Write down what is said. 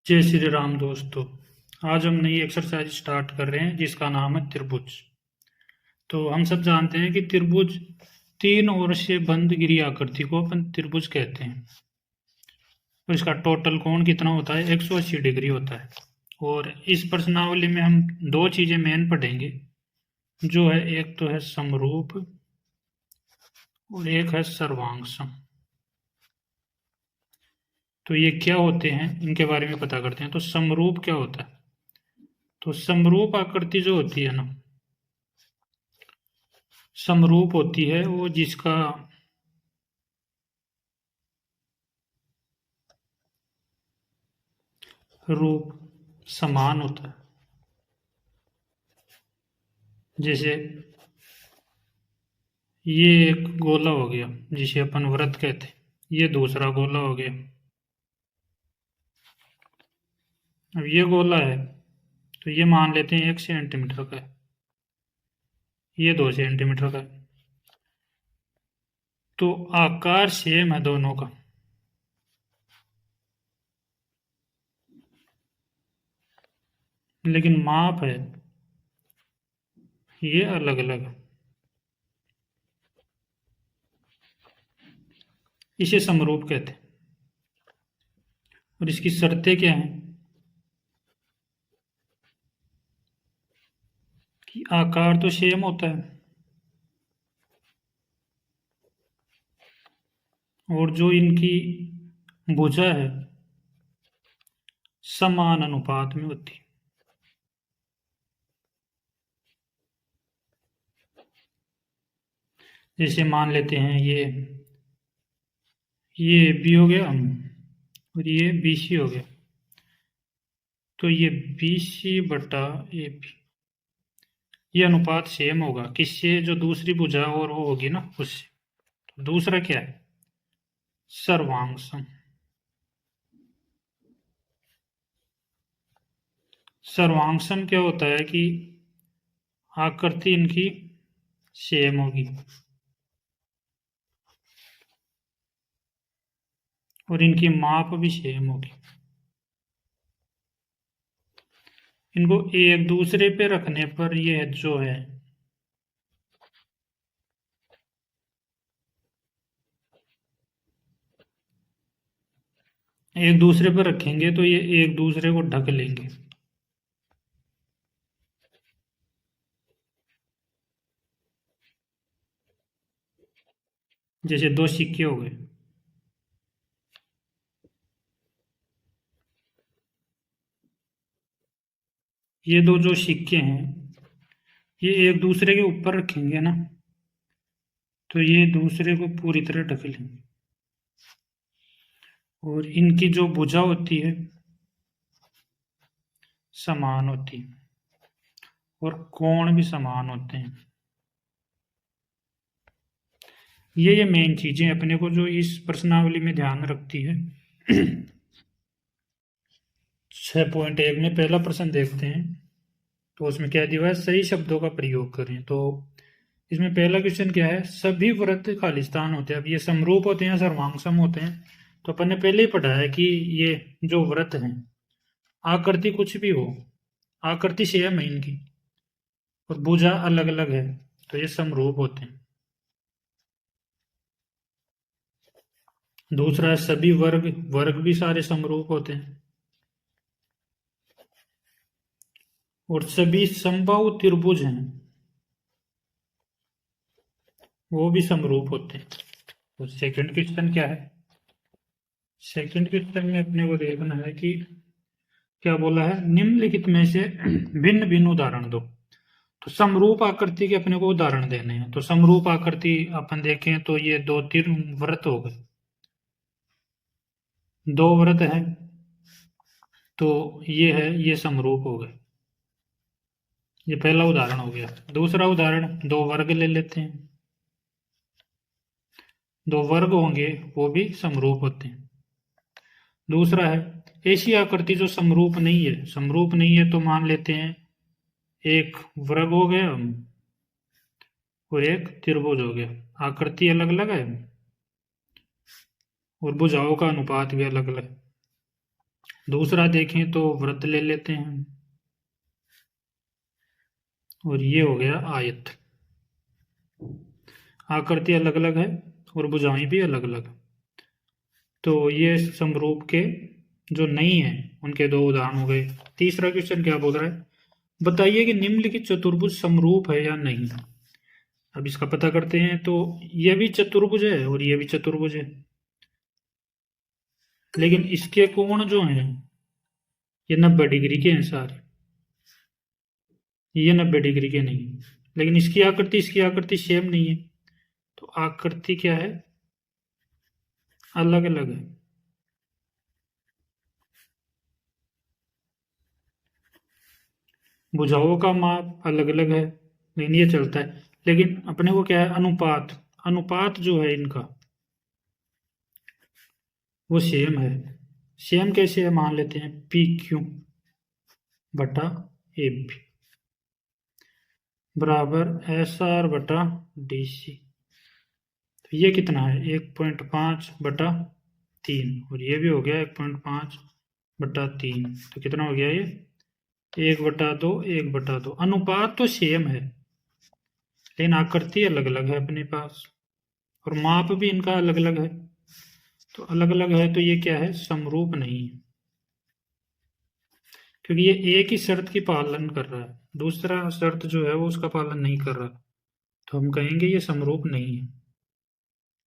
जय श्री राम दोस्तों। आज हम नई एक्सरसाइज स्टार्ट कर रहे हैं जिसका नाम है त्रिभुज। तो हम सब जानते हैं कि त्रिभुज तीन ओर से बंद गिरी आकृति को अपन त्रिभुज कहते हैं। तो इसका टोटल कोण कितना होता है? 180 डिग्री होता है। और इस प्रश्नावली में हम दो चीजें मेन पढ़ेंगे, जो है एक तो है समरूप और एक है सर्वांग। तो ये क्या होते हैं इनके बारे में पता करते हैं। तो समरूप क्या होता है? तो समरूप आकृति जो होती है ना, समरूप होती है वो जिसका रूप समान होता है। जैसे ये एक गोला हो गया जिसे अपन वृत्त कहते हैं, ये दूसरा गोला हो गया। अब ये गोला है तो ये मान लेते हैं 1 सेंटीमीटर का है, ये 2 सेंटीमीटर का है। तो आकार सेम है दोनों का, लेकिन माप है ये अलग अलग है। इसे समरूप कहते हैं। और इसकी शर्तें क्या हैं कि आकार तो सेम होता है और जो इनकी भुजा है समान अनुपात में होती है। जैसे मान लेते हैं ये बी हो गया और ये बी सी हो गया। तो ये बी सी बटा ए बी, ये अनुपात सेम होगा किससे? जो दूसरी भुजा और वो होगी ना उससे। तो दूसरा क्या है? सर्वांग। सर्वांग क्या होता है कि आकृति इनकी सेम होगी और इनकी माप भी सेम होगी। इनको एक दूसरे पे रखने पर ये जो है एक दूसरे पर रखेंगे तो ये एक दूसरे को ढक लेंगे। जैसे दो सिक्के हो गए, ये दो जो सिक्के हैं ये एक दूसरे के ऊपर रखेंगे ना तो ये दूसरे को पूरी तरह ढक लेंगे। और इनकी जो भुजा होती है समान होती है और कोण भी समान होते हैं। ये मेन चीजें अपने को जो इस प्रश्नावली में ध्यान रखती है। 6.1 में पहला प्रश्न देखते हैं। तो उसमें क्या दिया है? सही शब्दों का प्रयोग करें। तो इसमें पहला क्वेश्चन क्या है? सभी वृत्त खालिस्तान होते हैं। अब ये समरूप होते हैं, सर्वांगसम होते हैं। तो अपन ने पहले ही पढ़ा है कि ये जो वृत्त हैं, आकृति कुछ भी हो, आकृति सेम है इनकी और भुजा अलग अलग है, तो ये समरूप होते हैं। दूसरा है सभी वर्ग, वर्ग भी सारे समरूप होते हैं। और सभी समबाहु त्रिभुज हैं, वो भी समरूप होते हैं। तो सेकंड क्वेश्चन क्या है? सेकंड क्वेश्चन में अपने को देखना है कि क्या बोला है? निम्नलिखित में से भिन्न भिन्न उदाहरण दो। तो समरूप आकृति के अपने को उदाहरण देने हैं। तो समरूप आकृति अपन देखें तो ये दो तीन वृत्त हो गए, दो वृत्त हैं तो ये है, ये समरूप हो गए। ये पहला उदाहरण हो गया। दूसरा उदाहरण, दो वर्ग ले लेते हैं। दो वर्ग होंगे वो भी समरूप होते हैं। दूसरा है ऐसी आकृति जो समरूप नहीं है। समरूप नहीं है तो मान लेते हैं एक वर्ग हो गया और एक त्रिभुज हो गया। आकृति अलग अलग है और भुजाओं का अनुपात भी अलग अलग है। दूसरा देखें तो वृत्त ले लेते हैं, और ये हो गया आयत। आकृति अलग अलग है और भुजाएं भी अलग अलग। तो ये समरूप के जो नहीं है उनके दो उदाहरण हो गए। तीसरा क्वेश्चन क्या बोल रहा है, बताइए कि निम्नलिखित चतुर्भुज समरूप है या नहीं। अब इसका पता करते हैं। तो ये भी चतुर्भुज है और ये भी चतुर्भुज है, लेकिन इसके कोण जो हैं ये 90 डिग्री के हैं सारे, ये 90 डिग्री के नहीं। लेकिन इसकी आकृति सेम नहीं है, तो आकृति क्या है, अलग अलग है। भुजाओं का माप अलग अलग है, लेकिन ये चलता है। लेकिन अपने को क्या है, अनुपात, अनुपात जो है इनका वो सेम है। सेम कैसे है, मान लेते हैं पी क्यू बटा ए बी बराबर एस आर बटा डी सी। तो ये कितना है, 1.5 बटा 3, और ये भी हो गया 1.5 बटा 3। तो कितना हो गया ये, 1/2 1/2। अनुपात तो सेम है, लेकिन आकृति अलग अलग है अपने पास, और माप भी इनका अलग अलग है। तो अलग अलग है तो ये क्या है, समरूप नहीं है, क्योंकि ये एक ही शर्त की पालन कर रहा है, दूसरा शर्त जो है वो उसका पालन नहीं कर रहा। तो हम कहेंगे ये समरूप नहीं है।